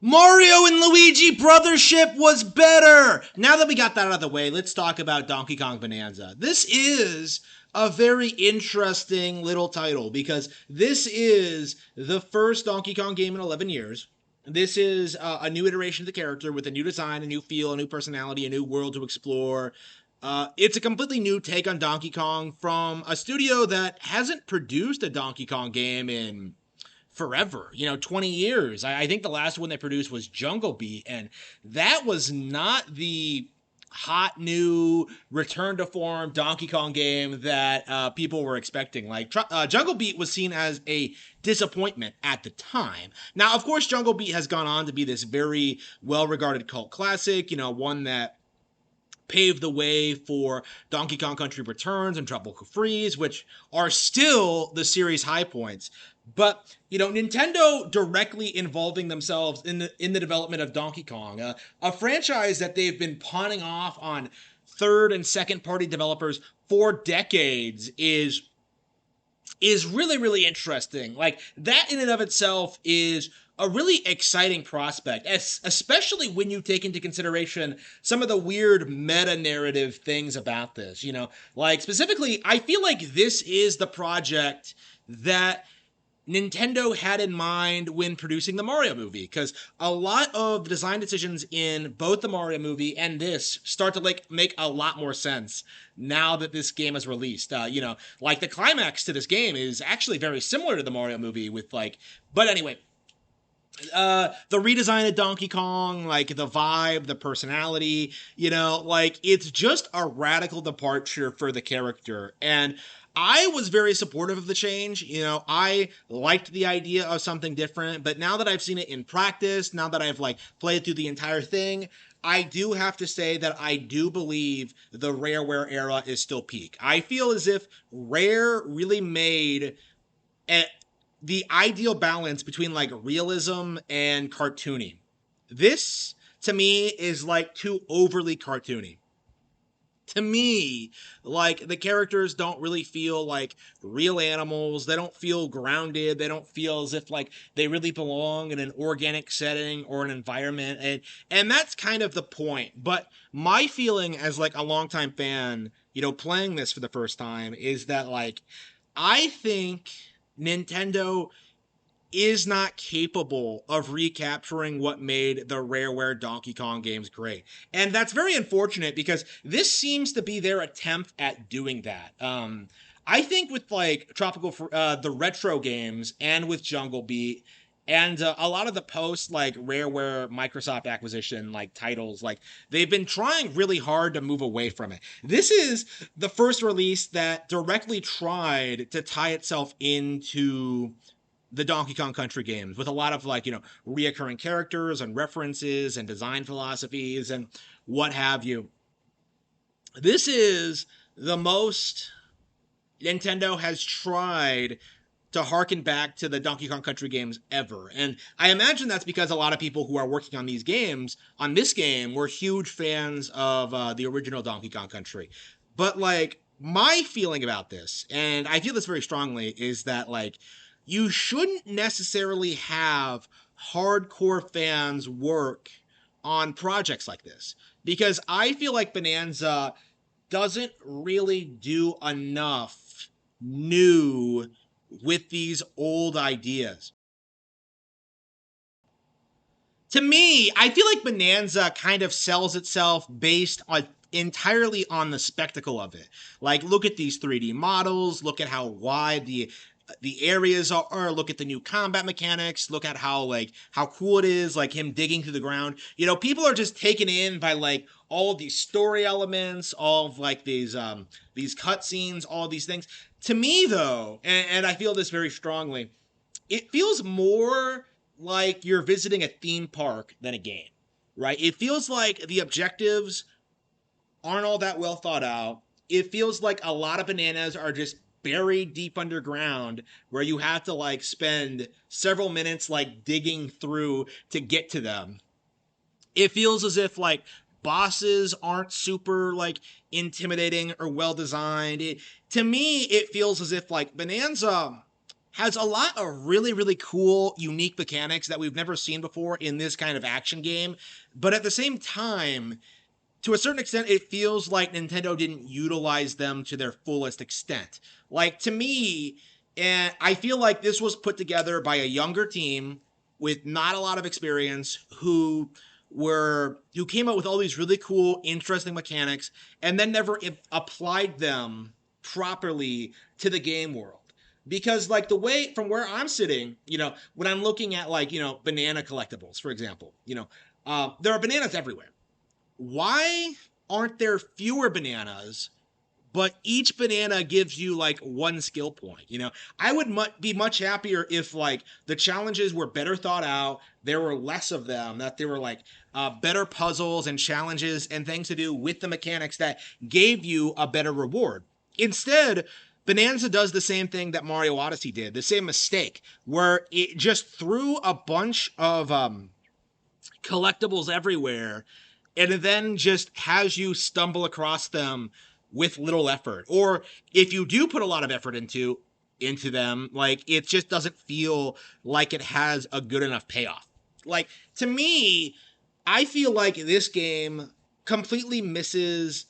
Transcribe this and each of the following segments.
Mario and Luigi Brothership was better! Now that we got that out of the way, let's talk about Donkey Kong Bonanza. This is a very interesting little title because this is the first Donkey Kong game in 11 years. This is a new iteration of the character with a new design, a new feel, a new personality, a new world to explore. It's a completely new take on Donkey Kong from a studio that hasn't produced a Donkey Kong game in forever, 20 years. I think the last one they produced was Jungle Beat, and that was not the hot new return to form Donkey Kong game that people were expecting. Like Jungle Beat was seen as a disappointment at the time. Now, of course, Jungle Beat has gone on to be this very well-regarded cult classic, one that paved the way for Donkey Kong Country Returns and Tropical Freeze, which are still the series high points. But Nintendo directly involving themselves in the development of Donkey Kong, a franchise that they've been pawning off on third and second party developers for decades, is really, really interesting. Like, that in and of itself is a really exciting prospect, especially when you take into consideration some of the weird meta-narrative things about this. Like, specifically, I feel like this is the project that Nintendo had in mind when producing the Mario movie, because a lot of the design decisions in both the Mario movie and this start to make a lot more sense now that this game is released. Like the climax to this game is actually very similar to the Mario movie but anyway, the redesign of Donkey Kong, like the vibe, the personality, it's just a radical departure for the character. And I was very supportive of the change. I liked the idea of something different, but now that I've seen it in practice, now that I've played through the entire thing, I do have to say that I do believe the Rareware era is still peak. I feel as if Rare really made the ideal balance between realism and cartoony. This to me is too overly cartoony. To me, the characters don't really feel like real animals. They don't feel grounded. They don't feel as if they really belong in an organic setting or an environment. And that's kind of the point. But my feeling as a longtime fan, playing this for the first time is that I think Nintendo is not capable of recapturing what made the Rareware Donkey Kong games great. And that's very unfortunate because this seems to be their attempt at doing that. I think with the retro games and with Jungle Beat and a lot of the post Rareware Microsoft acquisition titles, they've been trying really hard to move away from it. This is the first release that directly tried to tie itself into the Donkey Kong Country games with a lot of reoccurring characters and references and design philosophies and what have you. This is the most Nintendo has tried to harken back to the Donkey Kong Country games ever. And I imagine that's because a lot of people who are working on these games, on this game, were huge fans of the original Donkey Kong Country. But my feeling about this, and I feel this very strongly, is that you shouldn't necessarily have hardcore fans work on projects like this, because I feel like Bonanza doesn't really do enough new with these old ideas. To me, I feel like Bonanza kind of sells itself based on entirely on the spectacle of it. Look at these 3D models, look at how wide the areas are, look at the new combat mechanics, look at how cool it is, him digging through the ground. People are just taken in by all of these story elements, all of these cutscenes, all of these things. To me though, and I feel this very strongly, it feels more like you're visiting a theme park than a game, right? It feels like the objectives aren't all that well thought out. It feels like a lot of bananas are just buried deep underground where you have to spend several minutes digging through to get to them. It feels as if bosses aren't super intimidating or well designed. To me, it feels as if Bonanza has a lot of really, really cool, unique mechanics that we've never seen before in this kind of action game. But at the same time, to a certain extent, it feels like Nintendo didn't utilize them to their fullest extent. Like, to me, and I feel like this was put together by a younger team with not a lot of experience who came up with all these really cool, interesting mechanics and then never applied them properly to the game world. Because like the way from where I'm sitting, when I'm looking at like, banana collectibles, for example, there are bananas everywhere. Why aren't there fewer bananas, but each banana gives you like one skill point? I would be much happier if like the challenges were better thought out, there were less of them, that there were like better puzzles and challenges and things to do with the mechanics that gave you a better reward. Instead, Bananza does the same thing that Mario Odyssey did, the same mistake, where it just threw a bunch of collectibles everywhere and then just has you stumble across them with little effort. Or if you do put a lot of effort into them, like it just doesn't feel like it has a good enough payoff. Like to me, I feel like this game completely misses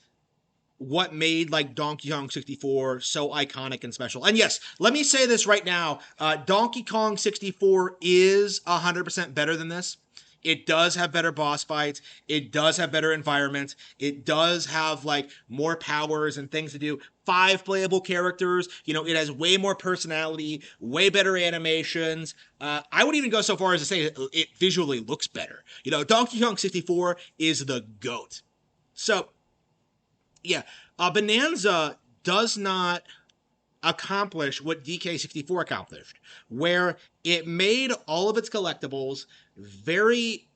what made like Donkey Kong 64 so iconic and special. And yes, let me say this right now. Donkey Kong 64 is 100% better than this. It does have better boss fights. It does have better environments. It does have like more powers and things to do. 5 playable characters. It has way more personality, way better animations. I would even go so far as to say it visually looks better. Donkey Kong 64 is the GOAT. So, yeah, Bananza does not accomplish what DK64 accomplished, where it made all of its collectibles very,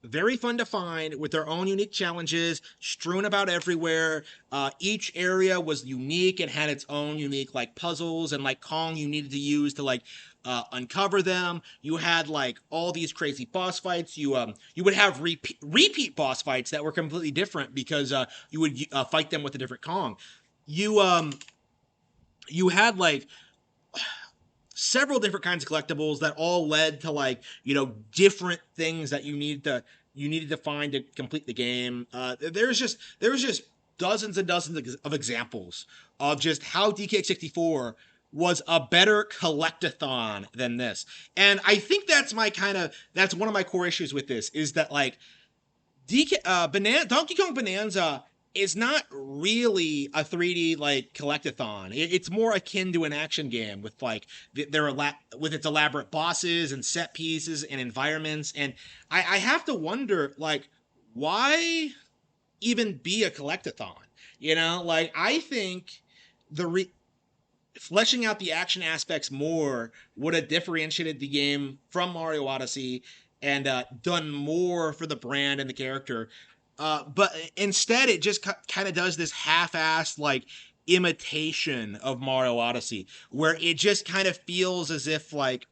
very fun to find with their own unique challenges strewn about everywhere. Each area was unique and had its own unique like puzzles and like Kong you needed to use to like uncover them. You had like all these crazy boss fights. You would have repeat boss fights that were completely different because you would fight them with a different Kong. You had like several different kinds of collectibles that all led to like different things that you needed to find to complete the game. There was just dozens and dozens of examples of just how DK64 was a better collectathon than this. And I think that's one of my core issues with this is that like Donkey Kong Bonanza is not really a 3D like collectathon. It's more akin to an action game with like with its elaborate bosses and set pieces and environments. And I have to wonder like why even be a collectathon? Like I think the fleshing out the action aspects more would have differentiated the game from Mario Odyssey and done more for the brand and the character. But instead, it just kind of does this half-assed like imitation of Mario Odyssey, where it just kind of feels as if like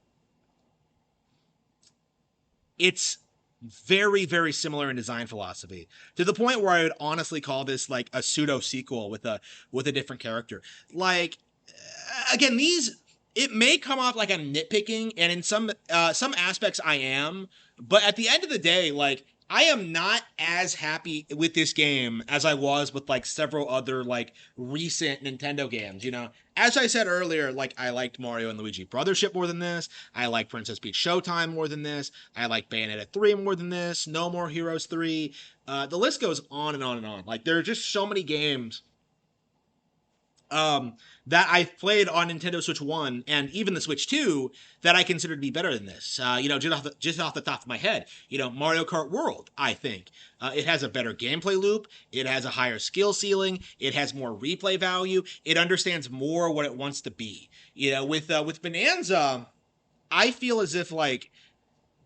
it's very, very similar in design philosophy to the point where I would honestly call this like a pseudo sequel with a different character. Like again, it may come off like I'm nitpicking, and in some aspects I am, but at the end of the day, like I am not as happy with this game as I was with like several other like recent Nintendo games. As I said earlier, like I liked Mario and Luigi Brothership more than this. I like Princess Peach Showtime more than this. I like Bayonetta 3 more than this. No More Heroes 3. The list goes on and on and on. Like there are just so many games that I've played on Nintendo Switch 1 and even the Switch 2 that I consider to be better than this. Just off the top of my head, Mario Kart World, I think. It has a better gameplay loop. It has a higher skill ceiling. It has more replay value. It understands more what it wants to be. With Bonanza, I feel as if like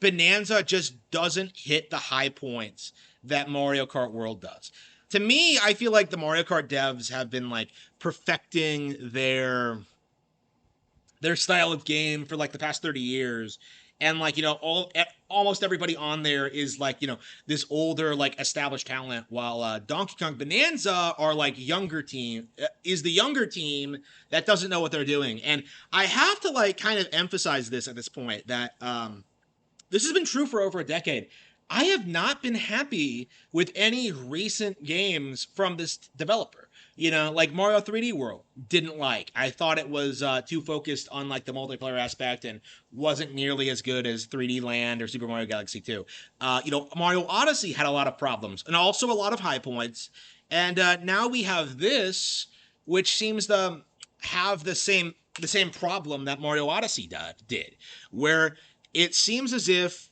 Bonanza just doesn't hit the high points that Mario Kart World does. To me, I feel like the Mario Kart devs have been like perfecting their style of game for like the past 30 years. and like almost everybody on there is like this older like established talent, while Donkey Kong Bonanza are like younger team is the younger team that doesn't know what they're doing. And I have to like kind of emphasize this at this point that this has been true for over a decade. I have not been happy with any recent games from this developer. Like Mario 3D World, didn't like. I thought it was too focused on like the multiplayer aspect and wasn't nearly as good as 3D Land or Super Mario Galaxy 2. Mario Odyssey had a lot of problems and also a lot of high points. And now we have this, which seems to have the same problem that Mario Odyssey did, where it seems as if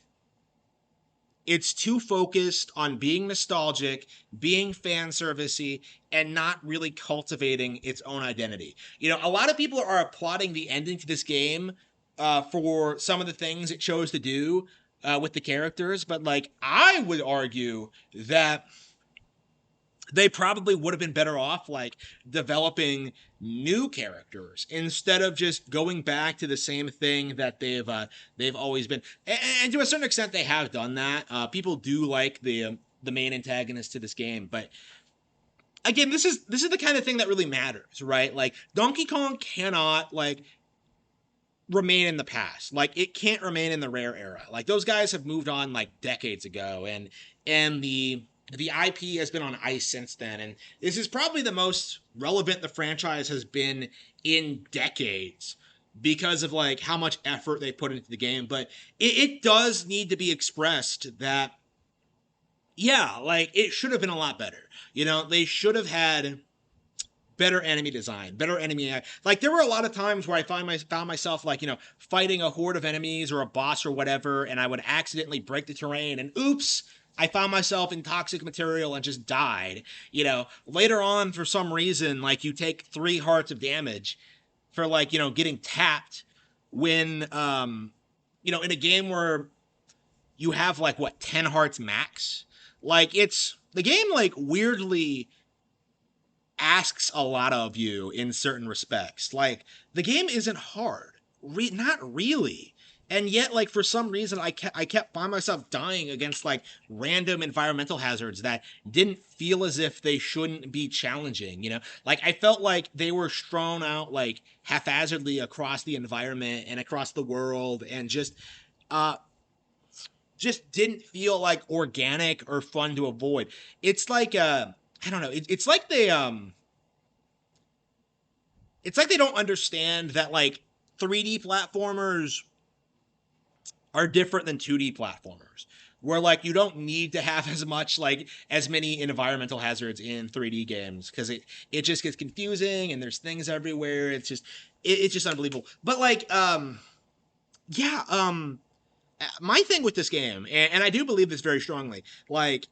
it's too focused on being nostalgic, being fan servicey, and not really cultivating its own identity. A lot of people are applauding the ending to this game for some of the things it chose to do with the characters, but like I would argue that they probably would have been better off like developing new characters instead of just going back to the same thing that they've always been. And to a certain extent, they have done that. People do like the main antagonist to this game, but again, this is the kind of thing that really matters, right? Like Donkey Kong cannot like remain in the past. Like it can't remain in the Rare era. Like those guys have moved on like decades ago, and the IP has been on ice since then. And this is probably the most relevant the franchise has been in decades because of like how much effort they put into the game. But it does need to be expressed that yeah, like it should have been a lot better. They should have had better enemy design, better enemy. Like there were a lot of times where I found myself like fighting a horde of enemies or a boss or whatever, and I would accidentally break the terrain, and oops, I found myself in toxic material and just died. Later on, for some reason, like you take 3 hearts of damage for like getting tapped when in a game where you have like what 10 hearts max. Like it's the game like weirdly asks a lot of you in certain respects. Like the game isn't hard, not really, and yet like for some reason I kept finding myself dying against like random environmental hazards that didn't feel as if they shouldn't be challenging. Like I felt like they were strewn out like haphazardly across the environment and across the world, and uh just didn't feel like organic or fun to avoid. It's like I don't know. It's like they don't understand that like 3D platformers are different than 2D platformers, where like you don't need to have as many environmental hazards in 3D games because it just gets confusing and there's things everywhere. It's just unbelievable. But like yeah, my thing with this game, and I do believe this very strongly, like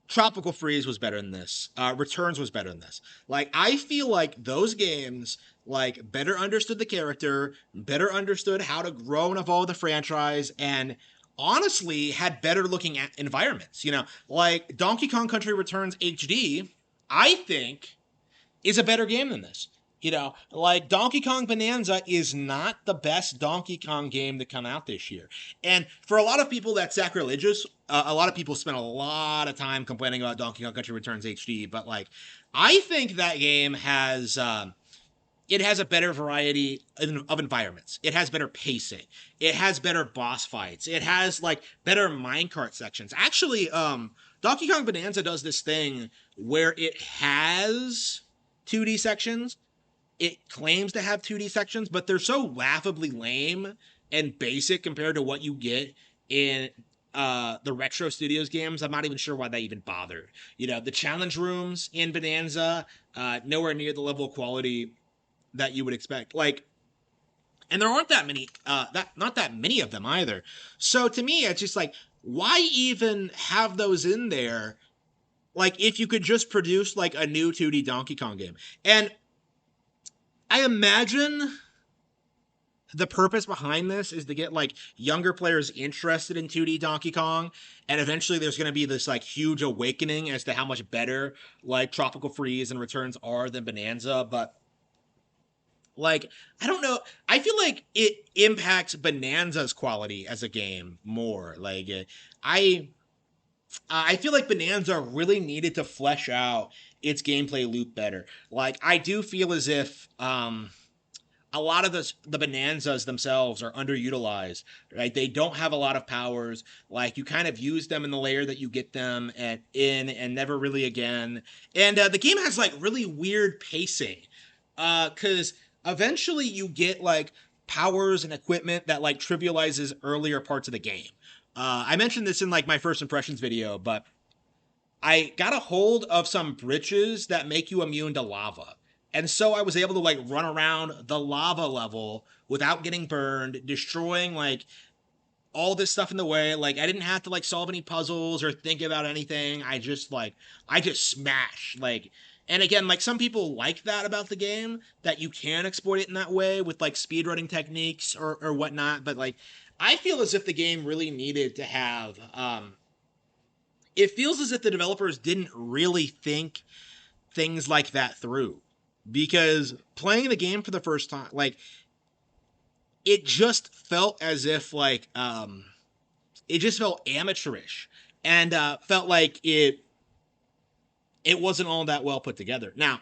Tropical Freeze was better than this. Returns was better than this. Like I feel like those games like better understood the character, better understood how to grow and evolve the franchise, and honestly had better looking environments. Like Donkey Kong Country Returns HD, I think is a better game than this. Like Donkey Kong Bonanza is not the best Donkey Kong game to come out this year. And for a lot of people, that's sacrilegious. A lot of people spend a lot of time complaining about Donkey Kong Country Returns HD, but like, I think that game has it has a better variety of environments. It has better pacing. It has better boss fights. It has like better minecart sections. Actually, Donkey Kong Bonanza does this thing where it has 2D sections. It claims to have 2D sections, but they're so laughably lame and basic compared to what you get in the Retro Studios games. I'm not even sure why they even bothered. The challenge rooms in Bonanza, nowhere near the level of quality that you would expect. Like, and there aren't that many, not that many of them either. So to me, it's just like, why even have those in there? Like, if you could just produce like a new 2D Donkey Kong game. And I imagine the purpose behind this is to get like younger players interested in 2D Donkey Kong, and eventually there's going to be this like huge awakening as to how much better like Tropical Freeze and Returns are than Bonanza. But Like, I don't know. I feel like it impacts Bonanza's quality as a game more. Like, I feel like Bonanza really needed to flesh out its gameplay loop better. Like, I do feel as if a lot of the Bonanzas themselves are underutilized, right? They don't have a lot of powers. Like, you kind of use them in the layer that you get them and never really again. And the game has like really weird pacing, because eventually you get like powers and equipment that like trivializes earlier parts of the game. I mentioned this in like my first impressions video, but I got a hold of some bridges that make you immune to lava. And so I was able to like run around the lava level without getting burned, destroying like all this stuff in the way. Like, I didn't have to like solve any puzzles or think about anything. I just smash. Like, and again, like some people like that about the game, that you can exploit it in that way with like speedrunning techniques or whatnot. But like, I feel as if the game really needed to have it feels as if the developers didn't really think things like that through, because playing the game for the first time, like, it just felt as if like it just felt amateurish, and felt like it wasn't all that well put together. Now,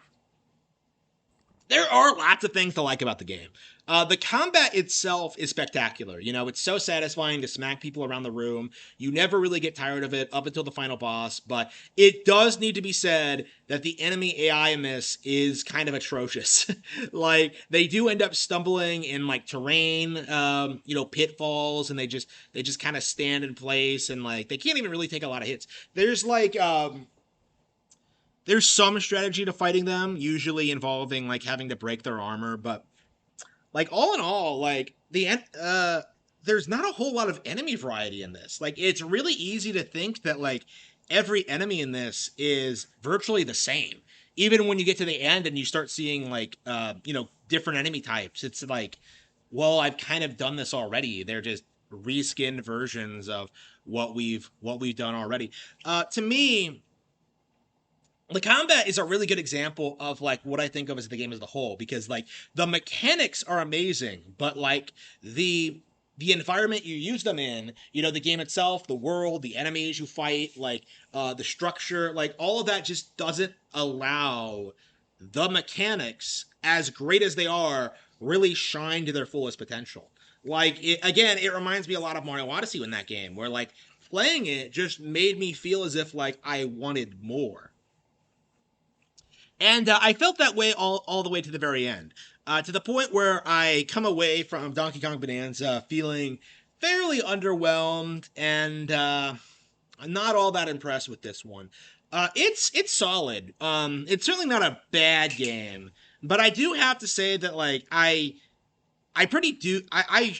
there are lots of things to like about the game. The combat itself is spectacular. You know, it's so satisfying to smack people around the room. You never really get tired of it up until the final boss, but it does need to be said that the enemy AI in this is kind of atrocious. Like, they do end up stumbling in like terrain, pitfalls, and they just kind of stand in place, and like they can't even really take a lot of hits. There's like there's some strategy to fighting them, usually involving like having to break their armor, but like all in all, like there's not a whole lot of enemy variety in this. Like, it's really easy to think that like every enemy in this is virtually the same. Even when you get to the end and you start seeing like different enemy types, it's like, well, I've kind of done this already. They're just reskinned versions of what we've done already. To me, the combat is a really good example of like what I think of as the game as a whole, because like the mechanics are amazing, but like the environment you use them in, the game itself, the world, the enemies you fight, like the structure, like all of that just doesn't allow the mechanics, as great as they are, really shine to their fullest potential. Like, again, it reminds me a lot of Mario Odyssey in that game, where like playing it just made me feel as if like I wanted more. And I felt that way all the way to the very end, to the point where I come away from Donkey Kong Bonanza feeling fairly underwhelmed and not all that impressed with this one. It's solid. It's certainly not a bad game, but I do have to say that like I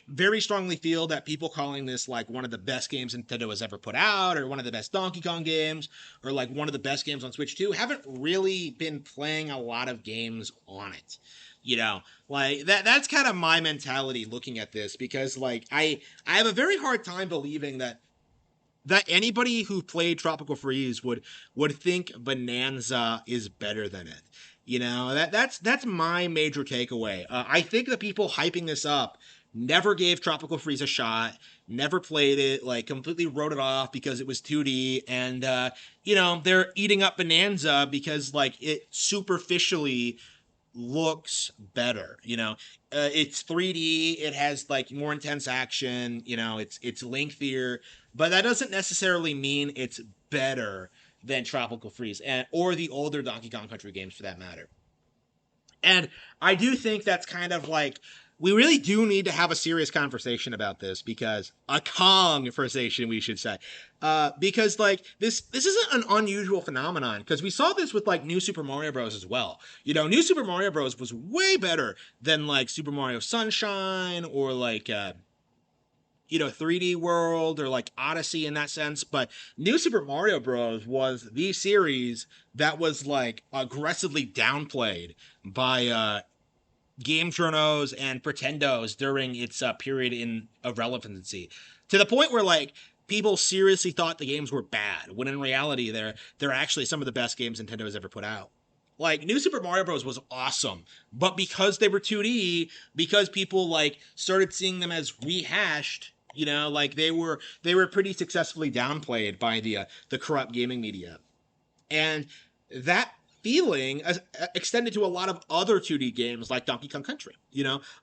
very strongly feel that people calling this like one of the best games Nintendo has ever put out, or one of the best Donkey Kong games, or like one of the best games on Switch 2, haven't really been playing a lot of games on it. Like that's kind of my mentality looking at this, because like I have a very hard time believing that anybody who played Tropical Freeze would think Bonanza is better than it. That's my major takeaway. I think the people hyping this up never gave Tropical Freeze a shot, never played it, like completely wrote it off because it was 2D, and they're eating up Bonanza because like it superficially looks better. It's 3D, it has like more intense action, it's lengthier, but that doesn't necessarily mean it's better than Tropical Freeze, or the older Donkey Kong Country games for that matter. And I do think that's kind of like, we really do need to have a serious conversation about this, because a conversation, we should say, because like this isn't an unusual phenomenon, because we saw this with like New Super Mario Bros. As well. New Super Mario Bros. Was way better than like Super Mario Sunshine, or like 3D World, or like Odyssey in that sense. But New Super Mario Bros. Was the series that was like aggressively downplayed by game journos and pretendos during its period of relevancy, to the point where like people seriously thought the games were bad, when in reality they're actually some of the best games Nintendo has ever put out. Like New Super Mario Bros was awesome, but because they were 2D, because people like started seeing them as rehashed, like they were pretty successfully downplayed by the corrupt gaming media. And that feeling extended to a lot of other 2D games like Donkey Kong Country.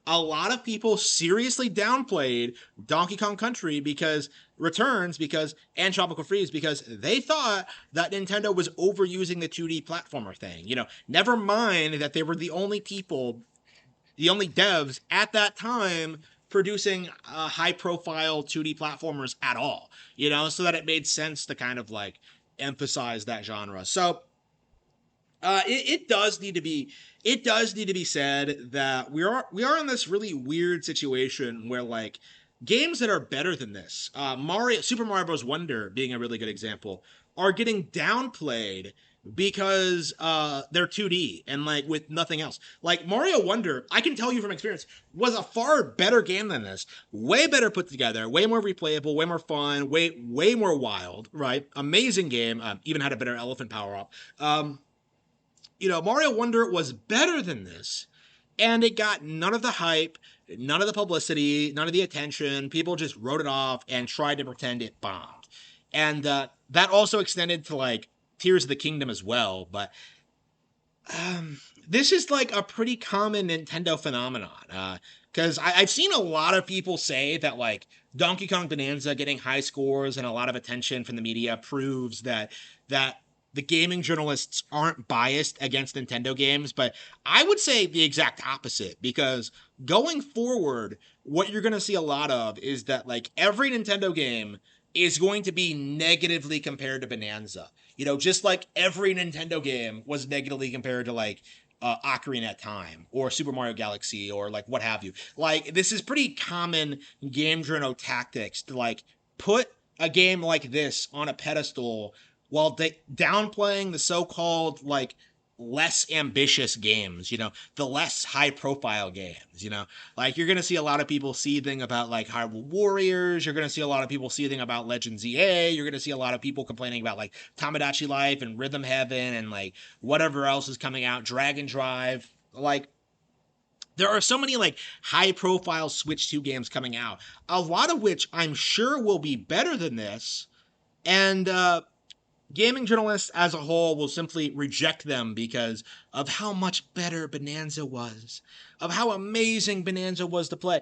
A lot of people seriously downplayed Donkey Kong Country because Returns because and Tropical Freeze because they thought that Nintendo was overusing the 2D platformer thing. Never mind that they were the only people, the only devs at that time producing high profile 2D platformers at all, so that it made sense to kind of like emphasize that genre. So it does need to be said that we are in this really weird situation where like games that are better than this, Super Mario Bros. Wonder being a really good example, are getting downplayed because they're 2D and like with nothing else. Like Mario Wonder, I can tell you from experience, was a far better game than this. Way better put together, way more replayable, way more fun, way more wild, right? Amazing game. Even had a better elephant power up. Mario Wonder was better than this, and it got none of the hype, none of the publicity, none of the attention. People just wrote it off and tried to pretend it bombed. And that also extended to like Tears of the Kingdom as well. But this is like a pretty common Nintendo phenomenon. Because I've seen a lot of people say that like Donkey Kong Bonanza getting high scores and a lot of attention from the media proves that the gaming journalists aren't biased against Nintendo games, but I would say the exact opposite, because going forward, what you're going to see a lot of is that like every Nintendo game is going to be negatively compared to Bonanza. Just like every Nintendo game was negatively compared to like Ocarina of Time or Super Mario Galaxy or like what have you. Like this is pretty common game journal tactics to like put a game like this on a pedestal while downplaying the so-called like less ambitious games, the less high profile games, like you're going to see a lot of people seething about like Hyrule Warriors. You're going to see a lot of people seething about Legends EA. You're going to see a lot of people complaining about like Tomodachi Life and Rhythm Heaven and like whatever else is coming out, Dragon Drive. Like there are so many like high profile Switch 2 games coming out, a lot of which I'm sure will be better than this. And gaming journalists as a whole will simply reject them because of how much better Bonanza was, of how amazing Bonanza was to play.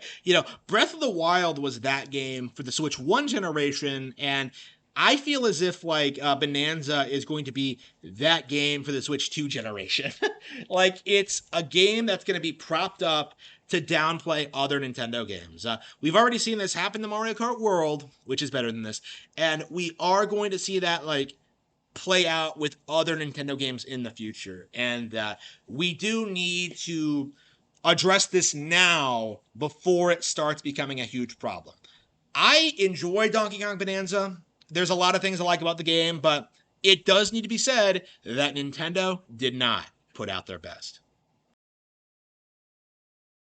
Breath of the Wild was that game for the Switch 1 generation, and I feel as if like Bonanza is going to be that game for the Switch 2 generation. Like it's a game that's going to be propped up to downplay other Nintendo games. We've already seen this happen to Mario Kart World, which is better than this, and we are going to see that like play out with other Nintendo games in the future. And we do need to address this now before it starts becoming a huge problem. I enjoy Donkey Kong Bonanza. There's a lot of things I like about the game, but it does need to be said that Nintendo did not put out their best.